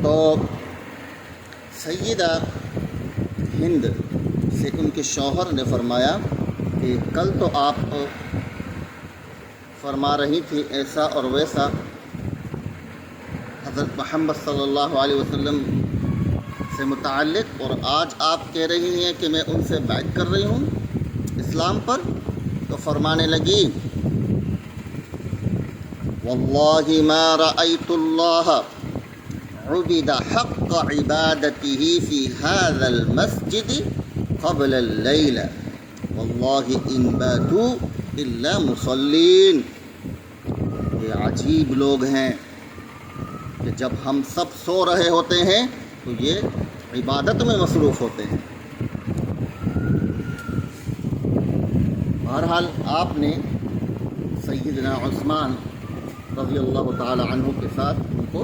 تو سیدہ ہند سے ان کے شوہر نے فرمایا کہ کل تو آپ فرما رہی تھی ایسا اور ویسا حضرت محمد صلی اللہ علیہ وسلم سے متعلق، اور آج آپ کہہ رہی ہیں کہ میں ان سے بیعت کر رہی ہوں اسلام پر۔ تو فرمانے لگی واللہ ما رأیت اللہ عبد حق عبادته فی هذا المسجد قبل اللیل واللہ ان باتوا الا مصلین۔ یہ عجیب لوگ ہیں کہ جب ہم سب سو رہے ہوتے ہیں تو یہ عبادت میں مصروف ہوتے ہیں۔ بہرحال آپ نے سیدنا عثمان رضی اللہ تعالی عنہ کے ساتھ ان کو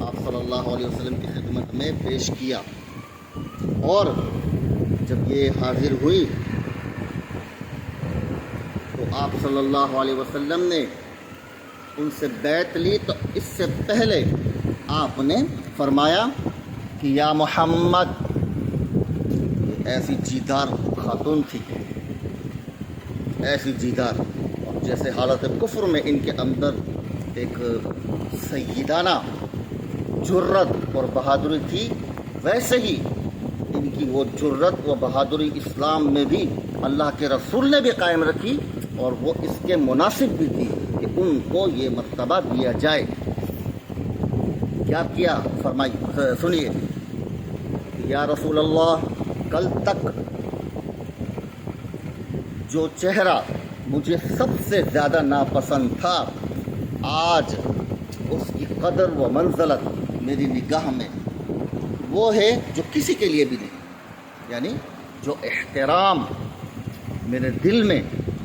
آپ صلی اللہ علیہ وسلم کی خدمت میں پیش کیا، اور جب یہ حاضر ہوئی تو آپ صلی اللہ علیہ وسلم نے ان سے بیعت لی۔ تو اس سے پہلے آپ نے فرمایا کہ یا محمد، ایسی جیدار خاتون تھی، ایسی جیدار، اور جیسے حالت کفر میں ان کے اندر ایک سیدانہ جرت اور بہادری تھی، ویسے ہی ان کی وہ جرت و بہادری اسلام میں بھی اللہ کے رسول نے بھی قائم رکھی، اور وہ اس کے مناسب بھی تھی کہ ان کو یہ مرتبہ دیا جائے۔ کیا فرمائی سنیے، یا رسول اللہ، کل تک جو چہرہ مجھے سب سے زیادہ ناپسند تھا، آج اس کی قدر و منزلت میری نگاہ میں وہ ہے جو کسی کے لیے بھی نہیں، یعنی جو احترام میرے دل میں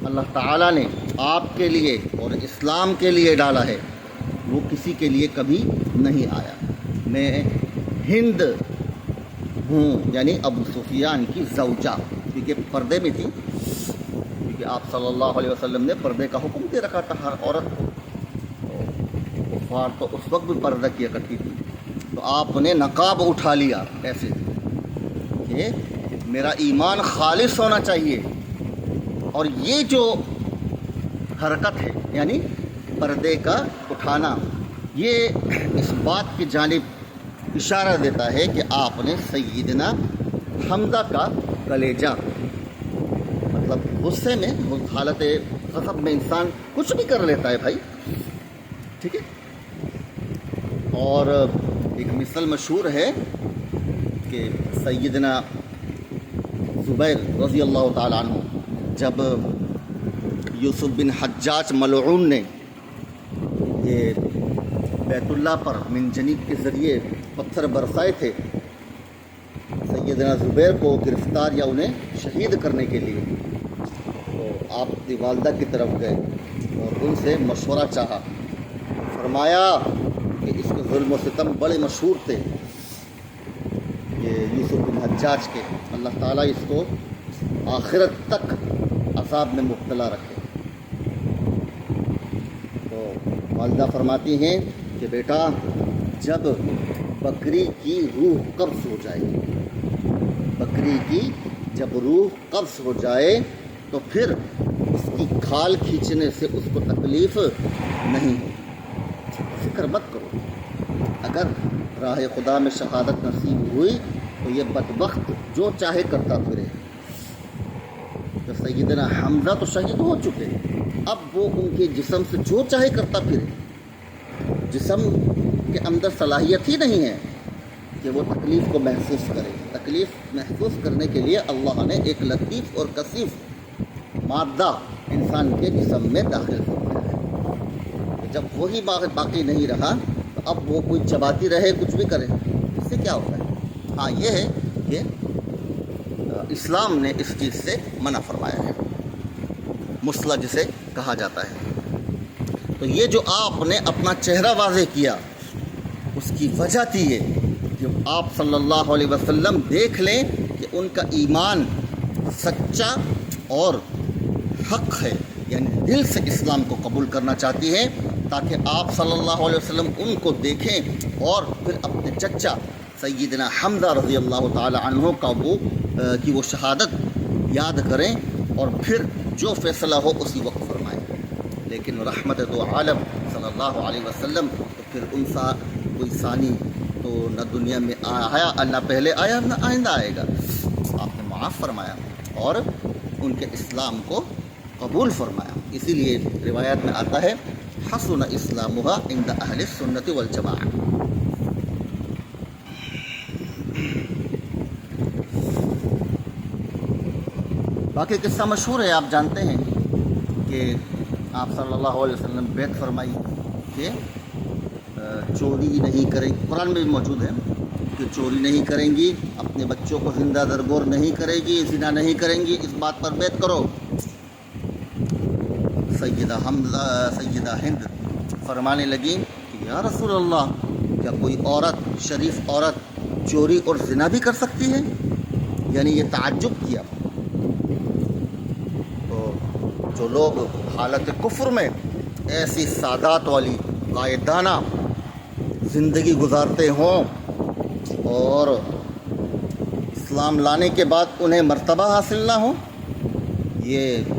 اللہ تعالیٰ نے آپ کے لیے اور اسلام کے لیے ڈالا ہے، وہ کسی کے لیے کبھی نہیں آیا۔ میں ہند ہوں، یعنی ابو سفیان کی زوجہ، کیونکہ پردے میں تھی، کیونکہ آپ صلی اللہ علیہ وسلم نے پردے کا حکم دے رکھا تھا ہر عورت کو، کفار تو اس وقت بھی پردہ کیا کرتی تھی، تو آپ نے نقاب اٹھا لیا ایسے کہ میرا ایمان خالص ہونا چاہیے، اور یہ جو حرکت ہے یعنی پردے کا اٹھانا، یہ اس بات کی جانب اشارہ دیتا ہے کہ آپ نے سیدنا حمزہ کا کلیجہ، مطلب غصے میں، حالت غضب میں انسان کچھ بھی کر لیتا ہے بھائی، ٹھیک ہے۔ اور ایک مثل مشہور ہے کہ سیدنا زبیر رضی اللہ تعالیٰ عنہ جب یوسف بن حجاج ملعون نے یہ بیت اللہ پر منجنیق کے ذریعے پتھر برسائے تھے سیدنا زبیر کو گرفتار یا انہیں شہید کرنے کے لیے، تو آپ کی والدہ کی طرف گئے اور ان سے مشورہ چاہا۔ فرمایا کہ اس کے ظلم و ستم بڑے مشہور تھے، یہ یوسف بن حجاج کے، اللہ تعالیٰ اس کو آخرت تک عذاب میں مبتلا رکھے۔ تو والدہ فرماتی ہیں کہ بیٹا، جب بکری کی روح قبض ہو جائے، بکری کی جب روح قبض ہو جائے تو پھر اس کی کھال کھینچنے سے اس کو تکلیف نہیں ہو، فکر مت کرو۔ اگر راہ خدا میں شہادت نصیب ہوئی تو یہ بدبخت جو چاہے کرتا پھرے۔ تو سیدنا حمزہ تو شہید ہو چکے، اب وہ ان کے جسم سے جو چاہے کرتا پھرے، جسم کے اندر صلاحیت ہی نہیں ہے کہ وہ تکلیف کو محسوس کرے۔ تکلیف محسوس کرنے کے لیے اللہ نے ایک لطیف اور کثیف مادہ انسان کے جسم میں داخل کیا ہے، جب وہی باقی نہیں رہا تو اب وہ کوئی چباتی رہے، کچھ بھی کرے، اس سے کیا ہوتا ہے؟ ہاں یہ ہے کہ اسلام نے اس چیز سے منع فرمایا ہے، مسلح جسے کہا جاتا ہے۔ تو یہ جو آپ نے اپنا چہرہ واضح کیا، اس کی وجہ تھی یہ کہ آپ صلی اللہ علیہ وسلم دیکھ لیں کہ ان کا ایمان سچا اور حق ہے، یعنی دل سے اسلام کو قبول کرنا چاہتی ہیں، تاکہ آپ صلی اللہ علیہ وسلم ان کو دیکھیں اور پھر اپنے چچا سیدنا حمزہ رضی اللہ تعالی عنہ کا وہ شہادت یاد کریں اور پھر جو فیصلہ ہو اسی وقت فرمائیں. لیکن رحمت دو عالم صلی اللہ علیہ وسلم تو پھر ان سا کوئی ثانی تو نہ دنیا میں آیا، نہ پہلے آیا نہ آئندہ آئے گا. آپ نے معاف فرمایا اور ان کے اسلام کو قبول فرمایا. اسی لیے روایات میں آتا ہے حسن اسلامھا عند اہل السنت والجماعہ. باقی قصہ مشہور ہے، آپ جانتے ہیں کہ آپ صلی اللہ علیہ وسلم بیعت فرمائی کہ چوری نہیں کریں، قرآن میں بھی موجود ہے کہ چوری نہیں کریں گی، اپنے بچوں کو زندہ درگور نہیں کرے گی، زنا نہیں کریں گی، اس بات پر بیعت کرو. سیدہ ہند فرمانے لگیں کہ یا رسول اللہ، کیا کوئی عورت، شریف عورت چوری اور زنا بھی کر سکتی ہے؟ یعنی یہ تعجب کیا. تو جو لوگ حالت کفر میں ایسی سعادت والی قائدانہ زندگی گزارتے ہوں اور اسلام لانے کے بعد انہیں مرتبہ حاصل نہ ہو، یہ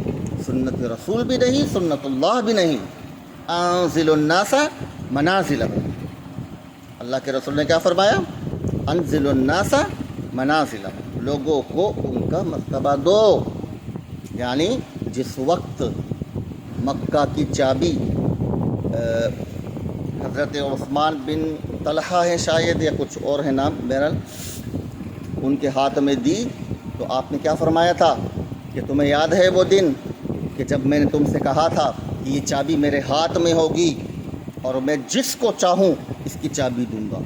سنت رسول بھی نہیں، سنت اللہ بھی نہیں. انزل الناس منازلهم، اللہ کے رسول نے کیا فرمایا؟ انزل الناس منازلهم، لوگوں کو ان کا مرتبہ دو. یعنی جس وقت مکہ کی چابی حضرت عثمان بن طلحہ ہے شاید یا کچھ اور ہے نام، بہرحال ان کے ہاتھ میں دی تو آپ نے کیا فرمایا تھا کہ تمہیں یاد ہے وہ دن کہ جب میں نے تم سے کہا تھا کہ یہ چابی میرے ہاتھ میں ہوگی اور میں جس کو چاہوں اس کی چابی دوں گا.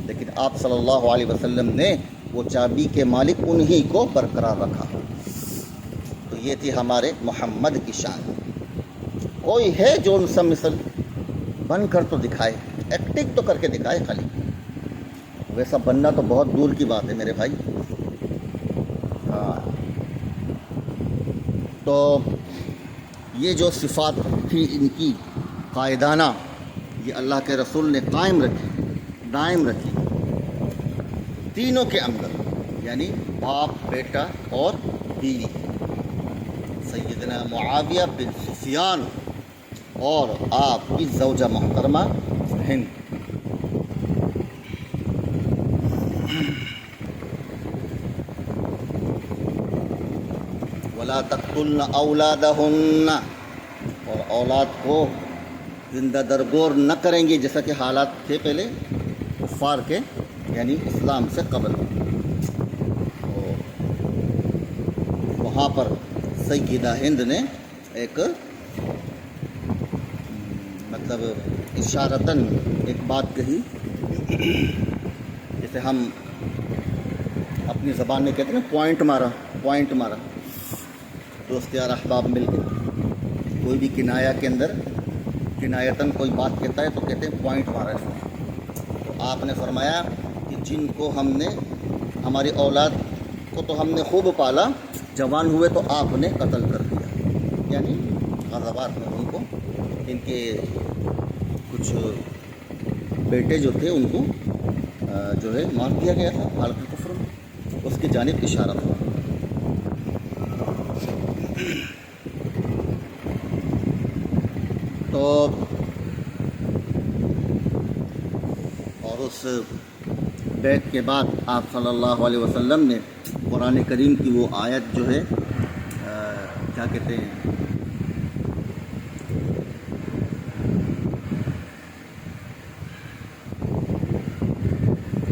لیکن آپ صلی اللہ علیہ وسلم نے وہ چابی کے مالک انہی کو برقرار رکھا. تو یہ تھی ہمارے محمد کی شان. کوئی ہے جو ان سب مثل بن کر تو دکھائے، ایکٹنگ تو کر کے دکھائے، خالی ویسا بننا تو بہت دور کی بات ہے میرے بھائی. ہاں، تو یہ جو صفات تھی ان کی قائدانہ، یہ اللہ کے رسول نے قائم رکھی، دائم رکھی تینوں کے اندر، یعنی باپ، بیٹا اور بیوی. سیدنا معاویہ بن سفیان اور آپ کی زوجہ محترمہ ہند. وَلَا تَقْتُلْنَ أَوْلَادَهُنَّ، اور اولاد کو زندہ درگور نہ کریں گے، جیسا کہ حالات تھے پہلے کفار کے، یعنی اسلام سے قبل. وہاں پر سیدہ ہند نے ایک مطلب اشارتاً ایک بات کہی، جیسے ہم اپنی زبان میں کہتے ہیں نا پوائنٹ مارا. دوست یار احباب مل کے کوئی بھی کنایا کے اندر کنایتاً کوئی بات کہتا ہے تو کہتے ہیں پوائنٹ مارا اس نے. تو آپ نے فرمایا کہ جن کو ہم نے، ہماری اولاد کو تو ہم نے خوب پالا، جوان ہوئے تو آپ نے قتل کر دیا. یعنی غزوات میں ان کو، ان کے کچھ بیٹے جو تھے ان کو جو ہے مار دیا گیا تھا حالت کفر میں. اس کی جانب اشارہ تھا. تو اور اس بیعت کے بعد آپ صلی اللہ علیہ وسلم نے قرآن کریم کی وہ آیت جو ہے کیا کہتے ہیں،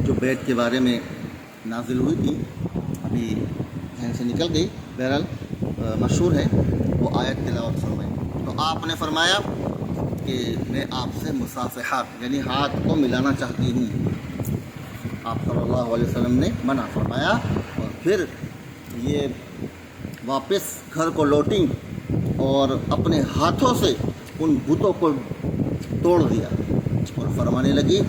جو بیعت کے بارے میں نازل ہوئی تھی، ابھی ذہن سے نکل گئی، بہرحال مشہور ہے، وہ آیت تلاوت فرمائی. تو آپ نے فرمایا کہ میں آپ سے مصافحات یعنی ہاتھ کو ملانا چاہتی ہوں. آپ صلی اللہ علیہ وسلم نے منع فرمایا اور پھر یہ واپس گھر کو لوٹیں اور اپنے ہاتھوں سے ان بتوں کو توڑ دیا اور فرمانے لگی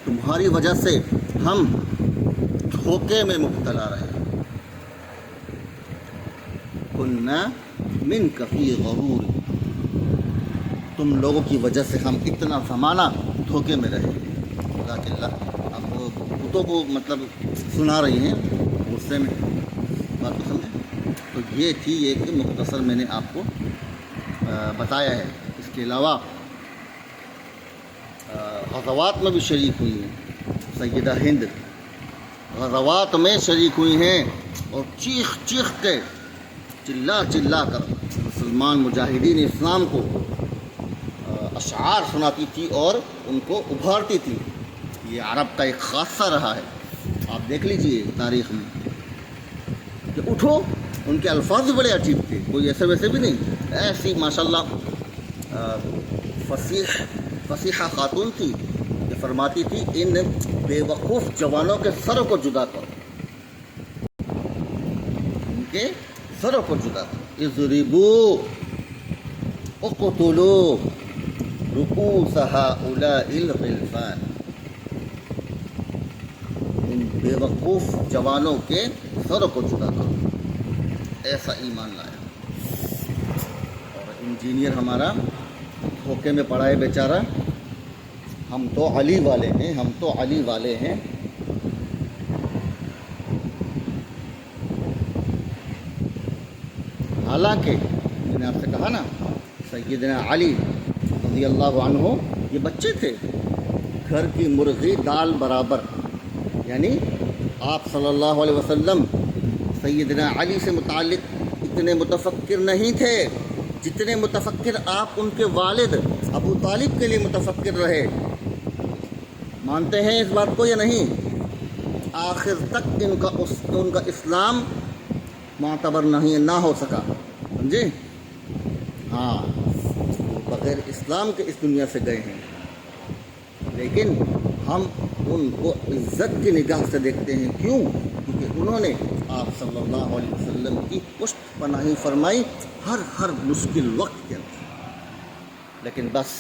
تمہاری وجہ سے ہم دھوکے میں مبتلا رہے. کنا منک فی غرور، تم لوگوں کی وجہ سے ہم اتنا زمانہ دھوکے میں رہے. خدا کے اللہ اب کتوں کو مطلب سنا رہی ہیں غصے میں، بات کو سمجھیں. تو یہ تھی ایک مختصر میں نے آپ کو بتایا ہے. اس کے علاوہ غزوات میں بھی شریک ہوئی ہیں. سیدہ ہند غزوات میں شریک ہوئی ہیں اور چیخ چیخ کے چلا چلا کر مسلمان مجاہدین اسلام کو اشعار سناتی تھی اور ان کو ابھارتی تھی. یہ عرب کا ایک خاصہ رہا ہے. آپ دیکھ لیجئے تاریخ میں کہ اٹھو. ان کے الفاظ بھی بڑے عجیب تھے، کوئی ایسے ویسے بھی نہیں. ایسی ماشاءاللہ فصیحہ خاتون تھی کہ فرماتی تھی ان بے وقوف جوانوں کے سروں کو جدا کرو، ان کے سروں کو جدا کرو. اضربوا اقتلوا رؤوس هؤلاء الغلفان. ان بے وقوف جوانوں کے سروں کو جدا کرو. ایسا ایمان لایا. اور انجینئر ہمارا دھوکے میں پڑا ہے بیچارہ. ہم تو علی والے ہیں، ہم تو علی والے ہیں. حالانکہ میں نے آپ سے کہا نا سیدنا علی رضی اللہ عنہ یہ بچے تھے، گھر کی مرغی دال برابر. یعنی آپ صلی اللہ علیہ وسلم سیدنا علی سے متعلق اتنے متفکر نہیں تھے جتنے متفکر آپ ان کے والد ابو طالب کے لیے متفکر رہے. مانتے ہیں اس بات کو یا نہیں؟ آخر تک ان کا اسلام معتبر نہ ہو سکا. سمجھے؟ ہاں، بغیر اسلام کے اس دنیا سے گئے ہیں، لیکن ہم ان کو عزت کی نگاہ سے دیکھتے ہیں. کیوں؟ کیونکہ انہوں نے آپ صلی اللہ علیہ وسلم کی پشت پناہی فرمائی ہر مشکل وقت کے اندر. لیکن بس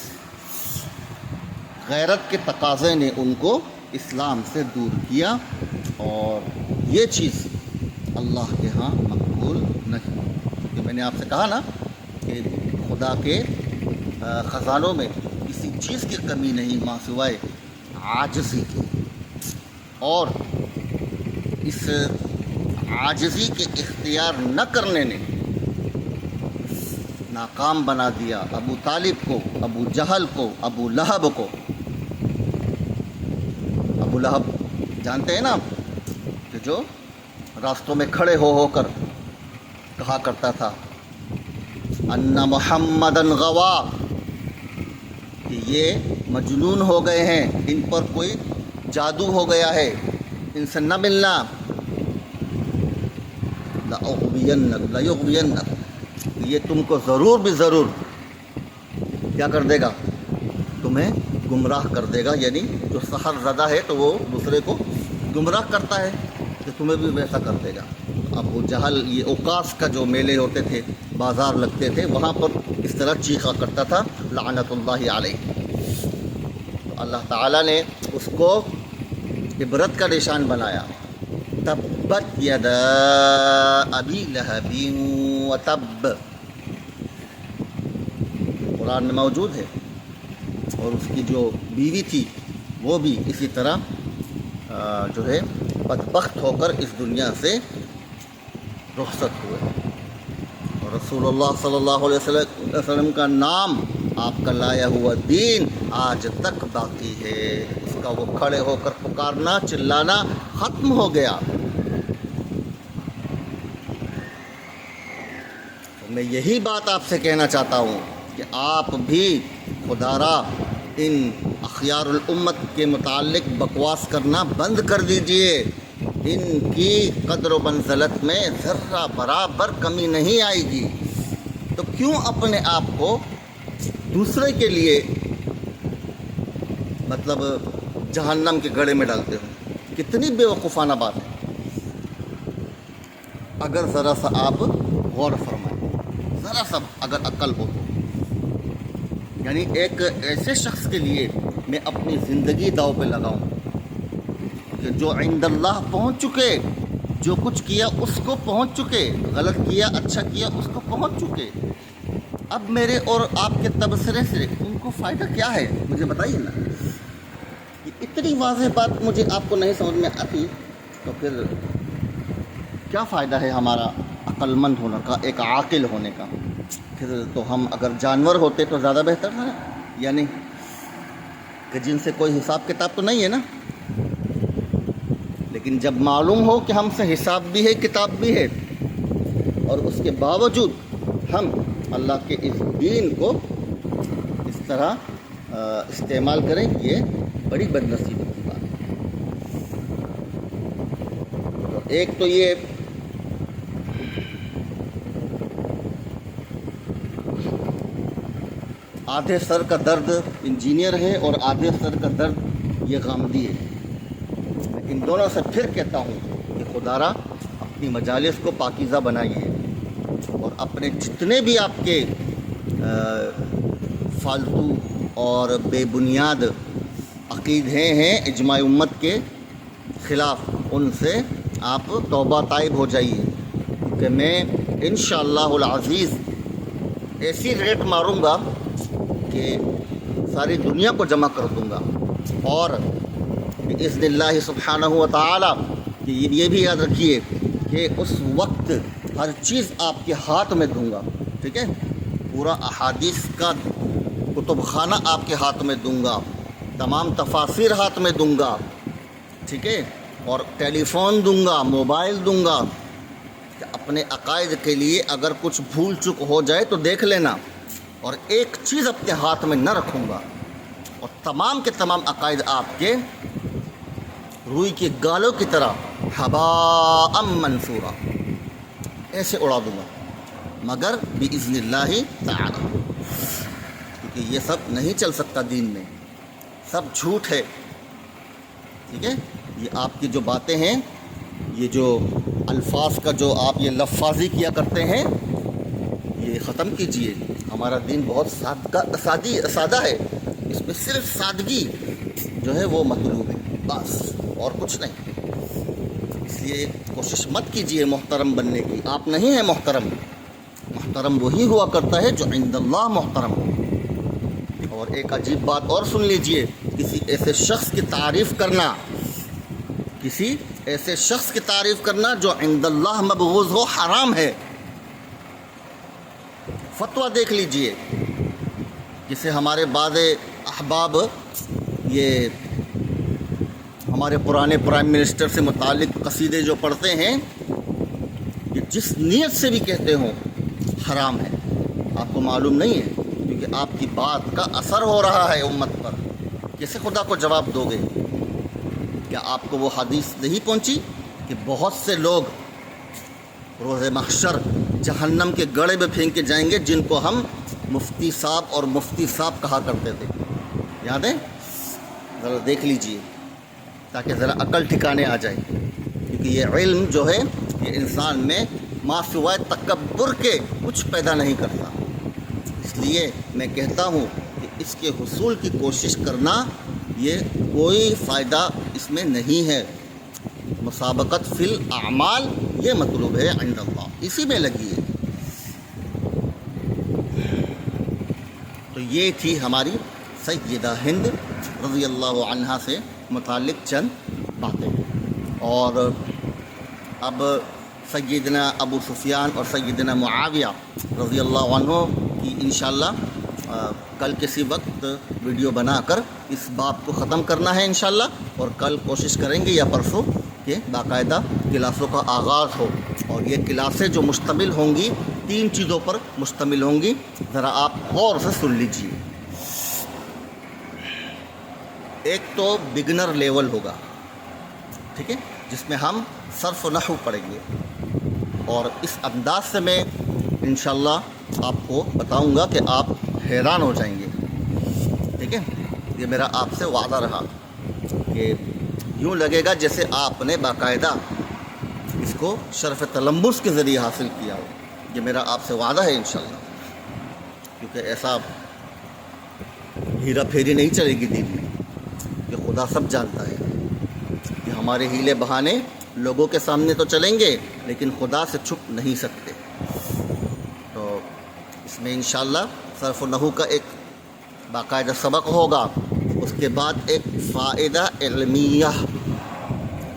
غیرت کے تقاضے نے ان کو اسلام سے دور کیا، اور یہ چیز اللہ کے ہاں مقبول نہیں. کہ میں نے آپ سے کہا نا کہ خدا کے خزانوں میں کسی چیز کی کمی نہیں ماں سوائے عاجزی کی. اور اس عاجزی کے اختیار نہ کرنے نے ناکام بنا دیا ابو طالب کو، ابو جہل کو، ابو لہب کو. ابو لہب جانتے ہیں نا کہ جو راستوں میں کھڑے ہو کر کہا کرتا تھا ان محمدن غوا، کہ یہ مجنون ہو گئے ہیں، ان پر کوئی جادو ہو گیا ہے، ان سے نہ ملنا. لَيُغْوِيَنَّكُمْ، یہ تم کو ضرور بھی ضرور کیا کر دے گا؟ تمہیں گمراہ کر دے گا. یعنی جو سحر زدہ ہے تو وہ دوسرے کو گمراہ کرتا ہے، کہ تمہیں بھی ویسا کر دے گا. ابو جہل یہ اوقاس کا جو میلے ہوتے تھے، بازار لگتے تھے، وہاں پر اس طرح چیخا کرتا تھا لعنت اللہ علیہ. تو اللہ تعالیٰ نے اس کو عبرت کا نشان بنایا. تبت یدا ابی لہب وتب، قرآن میں موجود ہے. اور اس کی جو بیوی تھی وہ بھی اسی طرح جو ہے بدبخت ہو کر اس دنیا سے رخصت ہوئے. اور رسول اللہ صلی اللہ علیہ وسلم کا نام، آپ کا لایا ہوا دین آج تک باقی ہے. اس کا وہ کھڑے ہو کر پکارنا چلانا ختم ہو گیا. تو میں یہی بات آپ سے کہنا چاہتا ہوں کہ آپ بھی خدا را ان اخیار الامت کے متعلق بکواس کرنا بند کر دیجئے. ان کی قدر و منزلت میں ذرہ برابر کمی نہیں آئے گی. تو کیوں اپنے آپ کو دوسرے کے لیے مطلب جہنم کے گڑھے میں ڈالتے ہو؟ کتنی بے وقوفانہ بات ہے. اگر ذرا سا آپ غور فرمائیں، ذرا سا اگر عقل ہو تو، یعنی ایک ایسے شخص کے لیے میں اپنی زندگی داؤ پہ لگاؤں کہ جو عند اللہ پہنچ چکے، جو کچھ کیا اس کو پہنچ چکے، غلط کیا اچھا کیا اس کو پہنچ چکے. اب میرے اور آپ کے تبصرے سے ان کو فائدہ کیا ہے؟ مجھے بتائیے نا. اتنی واضح بات مجھے آپ کو نہیں سمجھ میں آتی تو پھر کیا فائدہ ہے ہمارا عقل مند ہونے کا، ایک عاقل ہونے کا؟ پھر تو ہم اگر جانور ہوتے تو زیادہ بہتر تھا، یعنی کہ جن سے کوئی حساب کتاب تو نہیں ہے نا. لیکن جب معلوم ہو کہ ہم سے حساب بھی ہے کتاب بھی ہے اور اس کے باوجود ہم اللہ کے اس دین کو اس طرح استعمال کریں، یہ بڑی بد نصیبی کی بات ہے. تو ایک تو یہ آدھے سر کا درد انجینئر ہے اور آدھے سر کا درد یہ غامدی ہے. ان دونوں سے پھر کہتا ہوں کہ خدارا اپنی مجالس کو پاکیزہ بنائیے اور اپنے جتنے بھی آپ کے فالتو اور بے بنیاد عقیدے ہیں اجماع امت کے خلاف، ان سے آپ توبہ طائب ہو جائیے. کہ میں انشاءاللہ العزیز ایسی ریٹ ماروں گا کہ ساری دنیا کو جمع کر دوں گا. اور بإذن اللہ سبحانہ و تعالی یہ بھی یاد رکھیے کہ اس وقت ہر چیز آپ کے ہاتھ میں دوں گا. ٹھیک ہے، پورا احادیث کا کتب خانہ آپ کے ہاتھ میں دوں گا، تمام تفاسیر ہاتھ میں دوں گا. ٹھیک ہے، اور ٹیلی فون دوں گا، موبائل دوں گا. کہ اپنے عقائد کے لیے اگر کچھ بھول چک ہو جائے تو دیکھ لینا، اور ایک چیز اپنے ہاتھ میں نہ رکھوں گا، اور تمام کے تمام عقائد آپ کے روئی کے گالوں کی طرح ہباء منثورا ایسے اڑا دوں گا، مگر بإذن اللہ تعالی. کیونکہ یہ سب نہیں چل سکتا دین میں، سب جھوٹ ہے. ٹھیک ہے، یہ آپ کی جو باتیں ہیں، یہ جو الفاظ کا جو آپ یہ لفاظی کیا کرتے ہیں، یہ ختم کیجئے. ہمارا دین بہت سادہ ہے، اس میں صرف سادگی جو ہے وہ مطلوب ہے، بس اور کچھ نہیں. اس لیے کوشش مت کیجئے محترم بننے کی، آپ نہیں ہیں محترم. محترم وہی ہوا کرتا ہے جو عند اللہ محترم ہو. اور ایک عجیب بات اور سن لیجئے، کسی ایسے شخص کی تعریف کرنا، کسی ایسے شخص کی تعریف کرنا جو عند اللہ مبغوض ہو، حرام ہے. فتویٰ دیکھ لیجئے، جسے ہمارے بعض احباب یہ ہمارے پرانے پرائم منسٹر سے متعلق قصیدے جو پڑھتے ہیں، کہ جس نیت سے بھی کہتے ہوں حرام ہے. آپ کو معلوم نہیں ہے، کیونکہ آپ کی بات کا اثر ہو رہا ہے امت پر. کیسے خدا کو جواب دو گے؟ کیا آپ کو وہ حدیث نہیں پہنچی کہ بہت سے لوگ روز محشر جہنم کے گڑھے میں پھینکے جائیں گے، جن کو ہم مفتی صاحب اور مفتی صاحب کہا کرتے تھے؟ یاد ہے؟ ذرا دیکھ لیجئے تاکہ ذرا عقل ٹھکانے آ جائے. کیونکہ یہ علم جو ہے یہ انسان میں ما سوائے تکبر کے کچھ پیدا نہیں کرتا. اس لیے میں کہتا ہوں کہ اس کے حصول کی کوشش کرنا، یہ کوئی فائدہ اس میں نہیں ہے. مسابقت فی الاعمال یہ مطلوب ہے عند اللہ، اسی میں لگیے. تو یہ تھی ہماری سیدہ ہند رضی اللہ عنہا سے متعلق چند باتیں. اور اب سیدنا ابو سفیان اور سیدنا معاویہ رضی اللہ عنہ کی انشاءاللہ کل کسی وقت ویڈیو بنا کر اس باب کو ختم کرنا ہے انشاءاللہ. اور کل کوشش کریں گے یا پرسوں کہ باقاعدہ کلاسوں کا آغاز ہو. اور یہ کلاسیں جو مشتمل ہوں گی 3 چیزوں پر مشتمل ہوں گی، ذرا آپ غور سے سن لیجیے. ایک تو بگنر لیول ہوگا، ٹھیک ہے، جس میں ہم صرف و نحو پڑھیں گے، اور اس انداز سے میں انشاءاللہ آپ کو بتاؤں گا کہ آپ حیران ہو جائیں گے. ٹھیک ہے، یہ میرا آپ سے وعدہ رہا کہ یوں لگے گا جیسے آپ نے باقاعدہ اس کو شرف تلمبس کے ذریعے حاصل کیا ہو. یہ میرا آپ سے وعدہ ہے انشاءاللہ، کیونکہ ایسا ہیرا پھیری نہیں چلے گی دین میں. کہ خدا سب جانتا ہے کہ ہمارے ہیلے بہانے لوگوں کے سامنے تو چلیں گے لیکن خدا سے چھپ نہیں سکتے. تو اس اس میں انشاءاللہ صرف و نحو کا ایک باقاعدہ سبق ہوگا، اس کے بعد ایک فائدہ علمیہ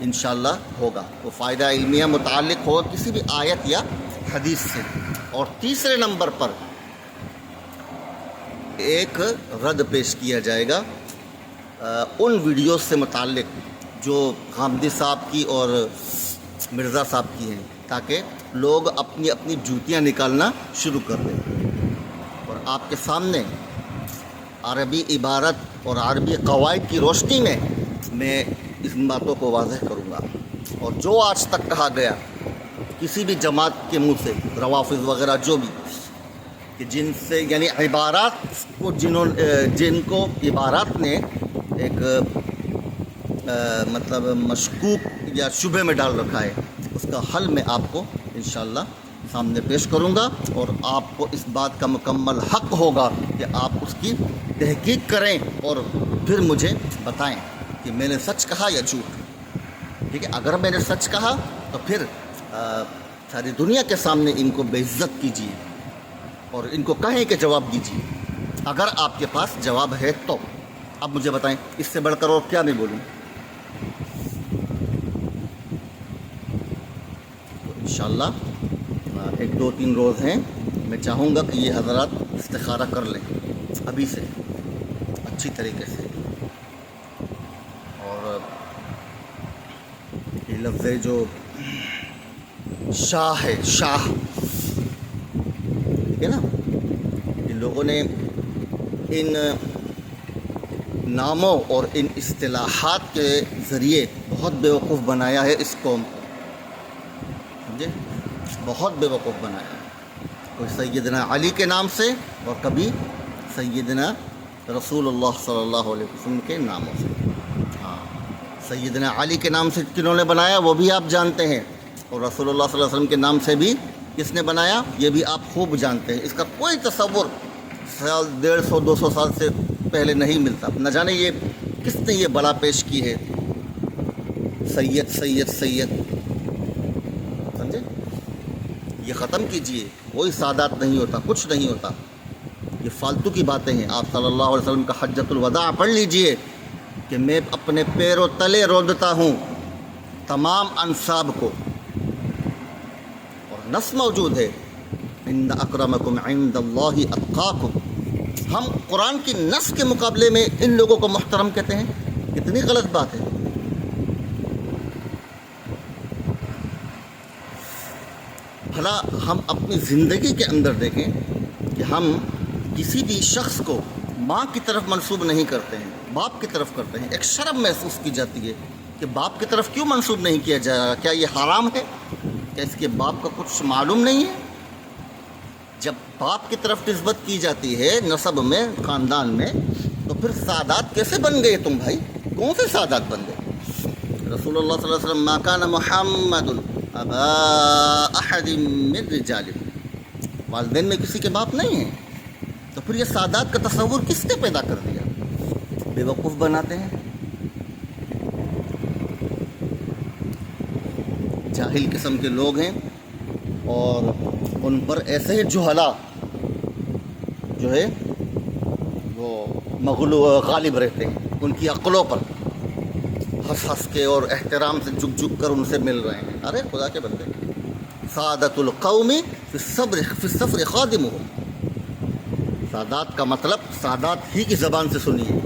انشاءاللہ ہوگا، وہ فائدہ علمیہ متعلق ہوگا کسی بھی آیت یا حدیث سے، اور تیسرے نمبر پر ایک رد پیش کیا جائے گا ان ویڈیوز سے متعلق جو غامدی صاحب کی اور مرزا صاحب کی ہیں، تاکہ لوگ اپنی اپنی جوتیاں نکالنا شروع کر دیں، اور آپ کے سامنے عربی عبارت اور عربی قواعد کی روشنی میں ان باتوں کو واضح کروں گا، اور جو آج تک کہا گیا کسی بھی جماعت کے منہ سے، روافض وغیرہ جو بھی، کہ جن سے یعنی عبارات کو جن کو عبارات نے ایک مطلب مشکوک یا شبہ میں ڈال رکھا ہے، اس کا حل میں آپ کو انشاءاللہ سامنے پیش کروں گا، اور آپ کو اس بات کا مکمل حق ہوگا کہ آپ اس کی تحقیق کریں اور پھر مجھے بتائیں کہ میں نے سچ کہا یا جھوٹ، ٹھیک ہے؟ اگر میں نے سچ کہا تو پھر ساری دنیا کے سامنے ان کو بے عزت کیجیے اور ان کو کہیں کہ جواب دیجیے، اگر آپ کے پاس جواب ہے تو۔ اب مجھے بتائیں اس سے بڑھ کر اور کیا میں بولوں؟ تو انشاءاللہ ایک دو تین روز ہیں، میں چاہوں گا کہ یہ حضرات استخارہ کر لیں ابھی سے اچھی طریقے سے، اور یہ لفظ جو شاہ ہے، شاہ، ٹھیک ہے نا، ان لوگوں نے ان ناموں اور ان اصطلاحات کے ذریعے بہت بیوقوف بنایا ہے اس قوم کو، سمجھے؟ بہت بیوقوف بنایا ہے، کوئی سیدنا علی کے نام سے اور کبھی سیدنا رسول اللہ صلی اللہ علیہ وسلم کے ناموں سے۔ ہاں، سیدنا علی کے نام سے کنہوں نے بنایا وہ بھی آپ جانتے ہیں، اور رسول اللہ صلی اللہ علیہ وسلم کے نام سے بھی کس نے بنایا یہ بھی آپ خوب جانتے ہیں۔ اس کا کوئی تصور 150-200 سال سے پہلے نہیں ملتا، نہ جانے یہ کس نے یہ بلا پیش کی ہے، سید سید سید، سمجھے؟ یہ ختم کیجئے، کوئی سادات نہیں ہوتا، کچھ نہیں ہوتا، یہ فالتو کی باتیں ہیں۔ آپ صلی اللہ علیہ وسلم کا حجۃ الوداع پڑھ لیجئے کہ میں اپنے پیروں تلے روندتا ہوں تمام انصاب کو، اور نص موجود ہے ان اکرمکم عند اللہ اتقاکم۔ ہم قرآن کی نص کے مقابلے میں ان لوگوں کو محترم کہتے ہیں، کتنی غلط بات ہے۔ بھلا ہم اپنی زندگی کے اندر دیکھیں کہ ہم کسی بھی شخص کو ماں کی طرف منسوب نہیں کرتے ہیں، باپ کی طرف کرتے ہیں، ایک شرم محسوس کی جاتی ہے کہ باپ کی طرف کیوں منسوب نہیں کیا جائے گا؟ کیا یہ حرام ہے؟ کیا اس کے باپ کا کچھ معلوم نہیں ہے؟ جب باپ کی طرف نسبت کی جاتی ہے نسب میں، خاندان میں، تو پھر سادات کیسے بن گئے تم بھائی؟ کون سے سادات بن گئے؟ رسول اللہ صلی اللہ علیہ وسلم ما کان محمد ابا احد من رجالکم، والدین میں کسی کے باپ نہیں ہیں، تو پھر یہ سادات کا تصور کس نے پیدا کر دیا؟ بے وقوف بناتے ہیں، جاہل قسم کے لوگ ہیں، اور ان پر ایسے ہی جہلا جو ہے وہ غالب رہتے ہیں، ان کی عقلوں پر ہنس ہنس کے اور احترام سے جھک جھک کر ان سے مل رہے ہیں۔ ارے خدا کے بندے، سعادت القوم فی السفر خادمہم، سادات کا مطلب سادات ہی کی زبان سے سنیے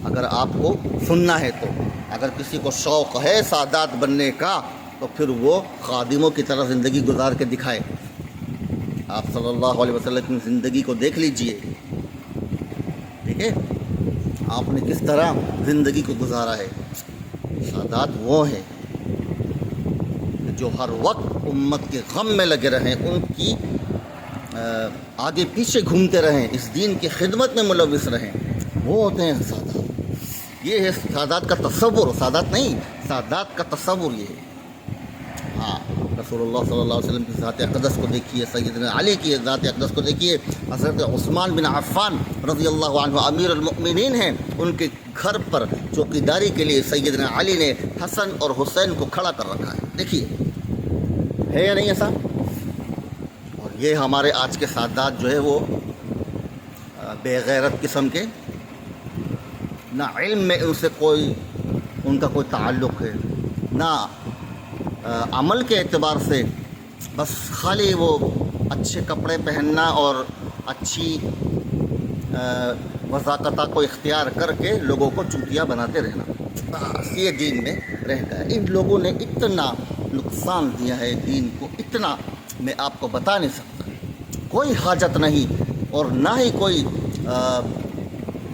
اگر آپ کو سننا ہے تو۔ اگر کسی کو شوق ہے سادات بننے کا تو پھر وہ خادموں کی طرح زندگی گزار کے دکھائے۔ آپ صلی اللہ علیہ وسلم کی زندگی کو دیکھ لیجئے، ٹھیک ہے؟ آپ نے کس طرح زندگی کو گزارا ہے۔ سادات وہ ہیں کہ جو ہر وقت امت کے غم میں لگے رہیں، ان کی آگے پیچھے گھومتے رہیں، اس دین کی خدمت میں ملوث رہیں، وہ ہوتے ہیں سادات۔ یہ ہے سادات کا تصور، سادات نہیں، سادات کا تصور یہ ہے۔ ہاں، رسول اللہ صلی اللہ علیہ وسلم کی ذات اقدس کو دیکھیے، سیدنا علی کی ذات اقدس کو دیکھیے، حضرت عثمان بن عفان رضی اللہ عنہ امیر المؤمنین ہیں، ان کے گھر پر چوکیداری کے لیے سیدنا علی نے حسن اور حسین کو کھڑا کر رکھا ہے، دیکھیے ہے یا نہیں ایسا؟ اور یہ ہمارے آج کے سادات جو ہے وہ بے غیرت قسم کے، نہ علم میں ان سے ان کا کوئی تعلق ہے، نہ عمل کے اعتبار سے، بس خالی وہ اچھے کپڑے پہننا اور اچھی وضاقتہ کو اختیار کر کے لوگوں کو چوتیا بناتے رہنا، بس یہ دین میں رہ گیا۔ ان لوگوں نے اتنا نقصان دیا ہے دین کو، اتنا میں آپ کو بتا نہیں سکتا۔ کوئی حاجت نہیں اور نہ ہی کوئی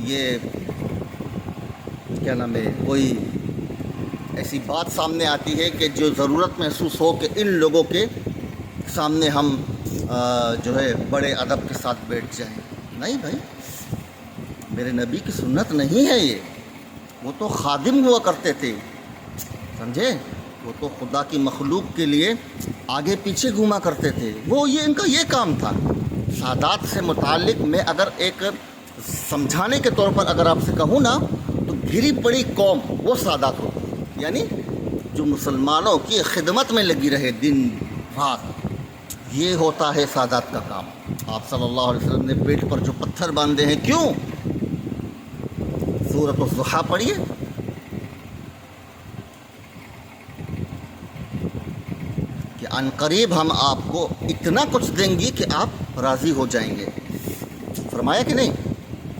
یہ کیا نام ہے، کوئی ایسی بات سامنے آتی ہے کہ جو ضرورت محسوس ہو کہ ان لوگوں کے سامنے ہم جو ہے بڑے ادب کے ساتھ بیٹھ جائیں۔ نہیں بھائی، میرے نبی کی سنت نہیں ہے یہ۔ وہ تو خادم ہوا کرتے تھے، سمجھے؟ وہ تو خدا کی مخلوق کے لیے آگے پیچھے گھوما کرتے تھے، وہ ان کا یہ کام تھا۔ سادات سے متعلق میں اگر ایک سمجھانے کے طور پر اگر آپ سے کہوں نا، تو گری پڑی قوم وہ سادات ہو، یعنی جو مسلمانوں کی خدمت میں لگی رہے دن رات، یہ ہوتا ہے سادات کا کام۔ آپ صلی اللہ علیہ وسلم نے پیٹ پر جو پتھر باندھے ہیں، کیوں؟ سورۃ الضحیٰ پڑھیے، کہ ان قریب ہم آپ کو اتنا کچھ دیں گی کہ آپ راضی ہو جائیں گے۔ فرمایا کہ نہیں؟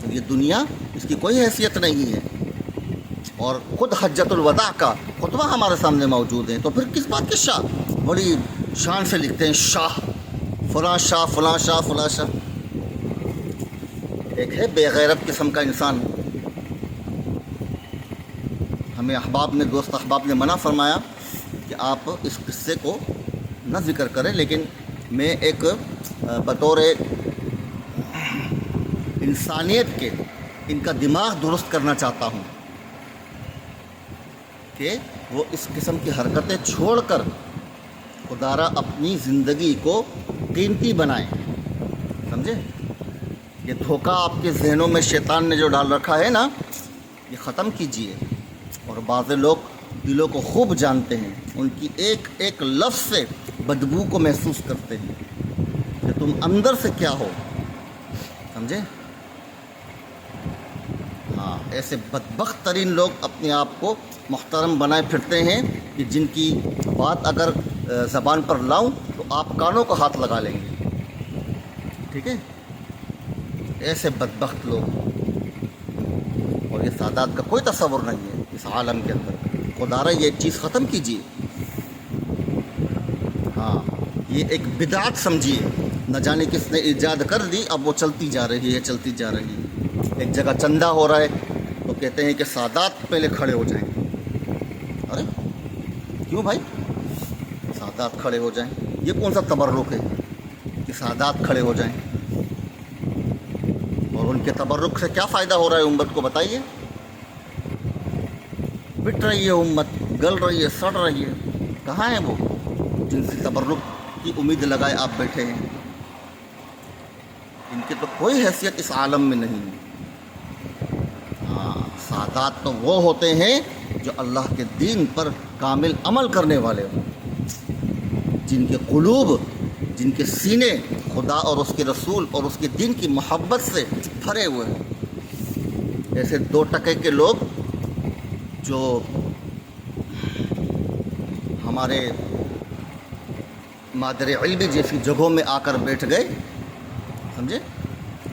تو یہ دنیا اس کی کوئی حیثیت نہیں ہے، اور خود حجۃ الوداع کا خطبہ ہمارے سامنے موجود ہے، تو پھر کس بات کی شاہ؟ بڑی شان سے لکھتے ہیں شاہ فلاں شاہ فلاں شاہ فلاں شاہ۔ ایک ہے بے غیرت قسم کا انسان، ہمیں دوست احباب نے منع فرمایا کہ آپ اس قصے کو نہ ذکر کریں، لیکن میں ایک بطور انسانیت کے ان کا دماغ درست کرنا چاہتا ہوں کہ وہ اس قسم کی حرکتیں چھوڑ کر خدارا اپنی زندگی کو قیمتی بنائیں، سمجھے؟ یہ دھوکہ آپ کے ذہنوں میں شیطان نے جو ڈال رکھا ہے نا، یہ ختم کیجئے۔ اور بعض لوگ دلوں کو خوب جانتے ہیں، ان کی ایک ایک لفظ سے بدبو کو محسوس کرتے ہیں کہ تم اندر سے کیا ہو، سمجھے؟ ہاں، ایسے بدبخت ترین لوگ اپنے آپ کو محترم بنائے پھرتے ہیں کہ جن کی بات اگر زبان پر لاؤں تو آپ کانوں کو ہاتھ لگا لیں گے، ٹھیک ہے؟ ایسے بدبخت لوگ، اور یہ سادات کا کوئی تصور نہیں ہے اس عالم کے اندر۔ خدارا یہ چیز ختم کیجیے، ہاں، یہ ایک بدعت سمجھیے، نہ جانے کس نے ایجاد کر دی، اب وہ چلتی جا رہی ہے چلتی جا رہی ہے۔ ایک جگہ چندہ ہو رہا ہے تو کہتے ہیں کہ سادات پہلے کھڑے ہو جائیں۔ ارے کیوں بھائی سادات کھڑے ہو جائیں؟ یہ کون سا تبرک ہے کہ سادات کھڑے ہو جائیں؟ اور ان کے تبرک سے کیا فائدہ ہو رہا ہے امت کو بتائیے؟ پٹ رہی ہے امت، گل رہی ہے، سڑ رہی ہے۔ کہاں ہیں وہ جن سے تبرک کی امید لگائے آپ بیٹھے ہیں؟ ان کی تو کوئی حیثیت اس عالم میں نہیں ہے۔ ہاں، سادات تو وہ ہوتے ہیں جو اللہ کے دین پر کامل عمل کرنے والے ہوں، جن کے قلوب، جن کے سینے خدا اور اس کے رسول اور اس کے دین کی محبت سے بھرے ہوئے ہیں۔ ایسے 2 ٹکے کے لوگ جو ہمارے مادر علمی جیسی جگہوں میں آ کر بیٹھ گئے، سمجھے؟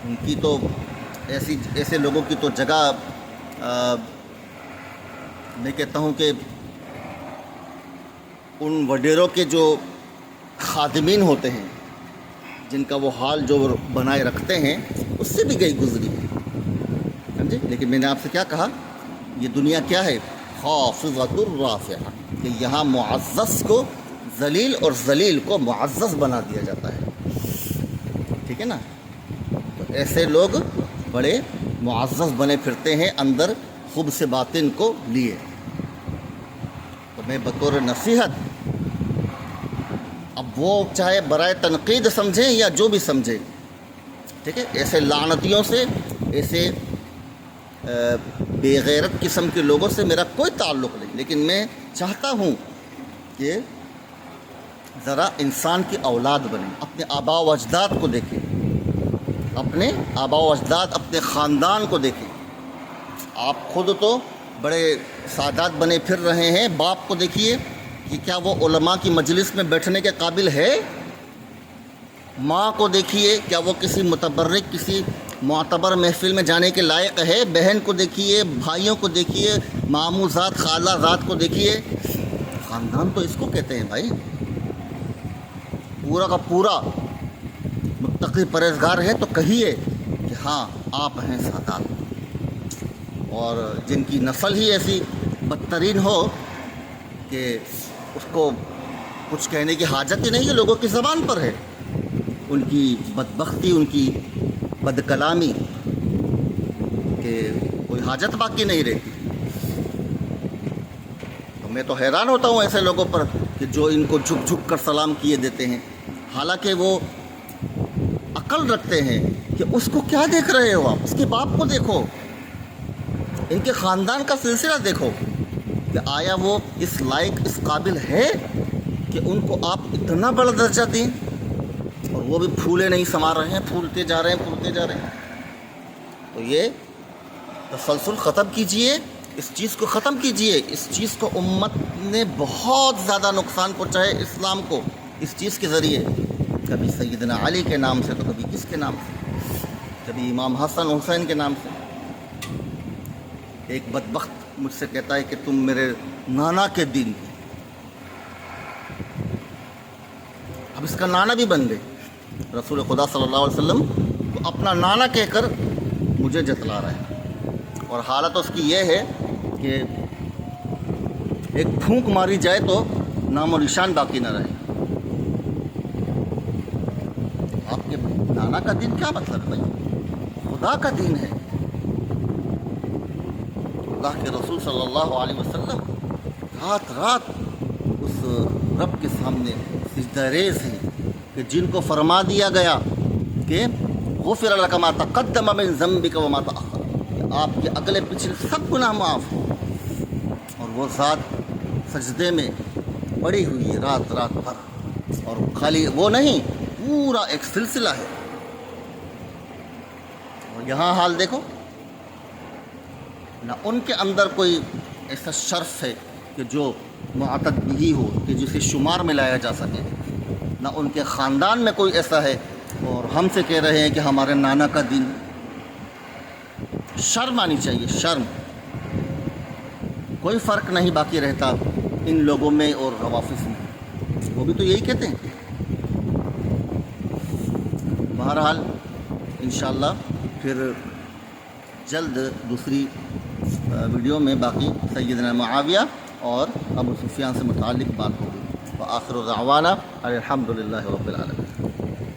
ان کی تو ایسے لوگوں کی تو جگہ میں کہتا ہوں کہ ان وڈیروں کے جو خادمین ہوتے ہیں، جن کا وہ حال جو بنائے رکھتے ہیں، اس سے بھی گئی گزری ہے، سمجھے؟ لیکن میں نے آپ سے کیا کہا؟ یہ دنیا کیا ہے؟ خافضۃ الرافعہ، کہ یہاں معزز کو ذلیل اور ذلیل کو معزز بنا دیا جاتا ہے، ٹھیک ہے نا؟ تو ایسے لوگ بڑے معزز بنے پھرتے ہیں اندر خوب سے باطن کو لیے۔ تو میں بطور نصیحت، اب وہ چاہے برائے تنقید سمجھیں یا جو بھی سمجھیں، ٹھیک ہے، ایسے لعنتیوں سے، ایسے بے غیرت قسم کے لوگوں سے میرا کوئی تعلق نہیں، لیکن میں چاہتا ہوں کہ ذرا انسان کی اولاد بنیں، اپنے آباء و اجداد کو دیکھیں، اپنے آباء و اجداد، اپنے خاندان کو دیکھیں۔ آپ خود تو بڑے سادات بنے پھر رہے ہیں، باپ کو دیکھیے کہ کیا وہ علماء کی مجلس میں بیٹھنے کے قابل ہے؟ ماں کو دیکھیے کیا وہ کسی متبرک، کسی معتبر محفل میں جانے کے لائق ہے؟ بہن کو دیکھیے، بھائیوں کو دیکھیے، ماموں ذات، خالہ ذات کو دیکھیے۔ خاندان تو اس کو کہتے ہیں بھائی، پورا کا پورا متقی پرہیزگار ہے تو کہیے کہ ہاں آپ ہیں سادات، اور جن کی نسل ہی ایسی بدترین ہو کہ اس کو کچھ کہنے کی حاجت ہی نہیں ہے، لوگوں کی زبان پر ہے، ان کی بدبختی، ان کی بد کلامی کہ کوئی حاجت باقی نہیں رہتی۔ تو میں تو حیران ہوتا ہوں ایسے لوگوں پر کہ جو ان کو جھک جھک کر سلام کیے دیتے ہیں، حالانکہ وہ عقل رکھتے ہیں کہ اس کو کیا دیکھ رہے ہو آپ، اس کے باپ کو دیکھو، ان کے خاندان کا سلسلہ دیکھو کہ آیا وہ اس لائق، اس قابل ہے کہ ان کو آپ اتنا بڑا درجہ دیں، اور وہ بھی پھولے نہیں سما رہے ہیں، پھولتے جا رہے ہیں، پھولتے جا رہے ہیں۔ تو یہ تسلسل ختم کیجئے، اس چیز کو ختم کیجئے۔ اس چیز کو امت نے بہت زیادہ نقصان پہنچایا اسلام کو اس چیز کے ذریعے، کبھی سیدنا علی کے نام سے، تو کبھی کس کے نام سے، کبھی امام حسن حسین کے نام سے۔ ایک بدبخت مجھ سے کہتا ہے کہ تم میرے نانا کے دین ہو، اب اس کا نانا بھی بن گئے۔ رسول خدا صلی اللہ علیہ وسلم کو اپنا نانا کہہ کر مجھے جتلا رہا ہے، اور حالت اس کی یہ ہے کہ ایک پھونک ماری جائے تو نام و نشان باقی نہ رہے۔ آپ کے نانا کا دین کیا مطلب ہے بھائی؟ خدا کا دین ہے۔ اللہ کے رسول صلی اللہ علیہ وسلم رات رات اس رب کے سامنے سجدہ ریز ہیں کہ جن کو فرما دیا گیا کہ غفر لک ما تقدم من ذنبک وما تأخر، کہ آپ کے اگلے پچھلے سب گناہ معاف ہو، اور وہ ذات سجدے میں پڑی ہوئی ہے رات رات بھر، اور خالی وہ نہیں، پورا ایک سلسلہ ہے۔ اور یہاں حال دیکھو، نہ ان کے اندر کوئی ایسا شرف ہے کہ جو معتد بھی ہو، کہ جسے شمار میں لایا جا سکے، نہ ان کے خاندان میں کوئی ایسا ہے، اور ہم سے کہہ رہے ہیں کہ ہمارے نانا کا دین۔ شرم آنی چاہیے، شرم۔ کوئی فرق نہیں باقی رہتا ان لوگوں میں اور روافظ میں، وہ بھی تو یہی کہتے ہیں۔ بہرحال انشاءاللہ پھر جلد دوسری ویڈیو میں باقی سیدنا معاویہ اور ابو سفیان سے متعلق بات ہوگی۔ وآخر دعوانا الحمدللہ رب العالمین۔